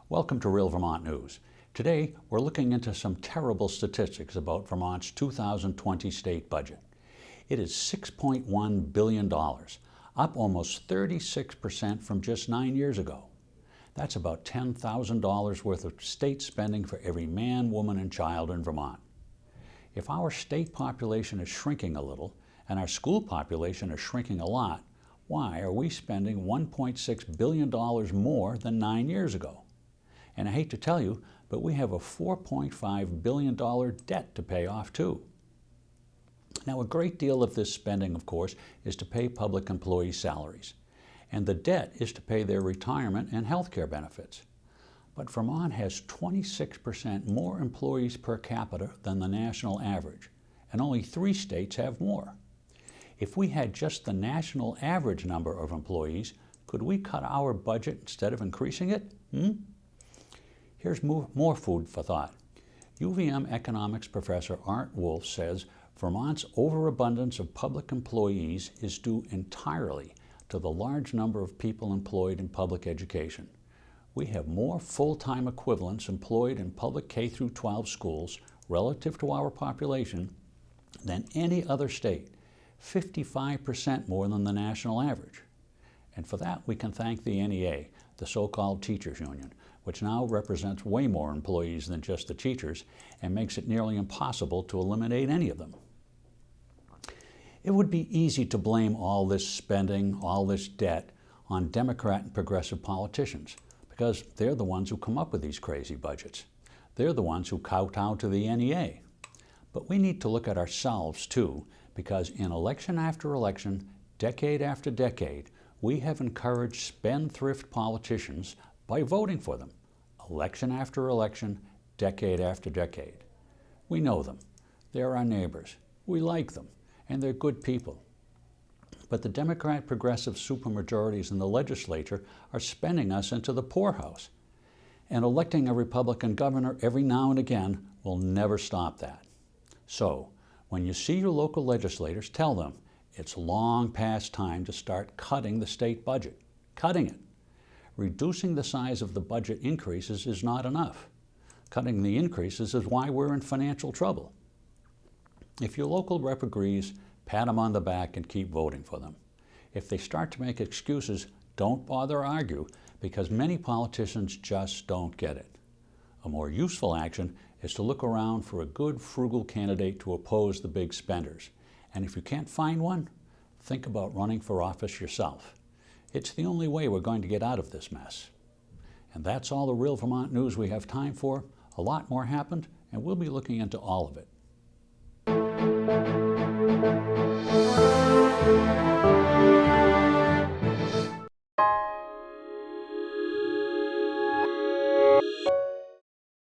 Welcome to Real Vermont News. Today, we're looking into some terrible statistics about Vermont's 2020 state budget. It is $6.1 billion, up almost 36% from just 9 years ago. That's about $10,000 worth of state spending for every man, woman, and child in Vermont. If our state population is shrinking a little, and our school population is shrinking a lot, why are we spending $1.6 billion more than 9 years ago? And I hate to tell you, but we have a $4.5 billion debt to pay off too. Now, a great deal of this spending, of course, is to pay public employees' salaries. And the debt is to pay their retirement and health care benefits. But Vermont has 26% more employees per capita than the national average, and only 3 states have more. If we had just the national average number of employees, could we cut our budget instead of increasing it? Here's more food for thought. UVM economics professor Art Wolf says Vermont's overabundance of public employees is due entirely to the large number of people employed in public education. We have more full-time equivalents employed in public K-12 schools relative to our population than any other state, 55% more than the national average. And for that, we can thank the NEA, the so-called teachers union, which now represents way more employees than just the teachers and makes it nearly impossible to eliminate any of them. It would be easy to blame all this spending, all this debt, on Democrat and progressive politicians, because they're the ones who come up with these crazy budgets. They're the ones who kowtow to the NEA. But we need to look at ourselves too, because in election after election, decade after decade, we have encouraged spendthrift politicians by voting for them, election after election, decade after decade. We know them. They're our neighbors. We like them, and they're good people. But the Democrat progressive supermajorities in the legislature are spending us into the poorhouse. And electing a Republican governor every now and again will never stop that. So, when you see your local legislators, tell them it's long past time to start cutting the state budget. Cutting it. Reducing the size of the budget increases is not enough. Cutting the increases is why we're in financial trouble. If your local rep agrees, pat them on the back and keep voting for them. If they start to make excuses, don't bother argue, because many politicians just don't get it. A more useful action is to look around for a good, frugal candidate to oppose the big spenders. And if you can't find one, think about running for office yourself. It's the only way we're going to get out of this mess. And that's all the Real Vermont News we have time for. A lot more happened, and we'll be looking into all of it.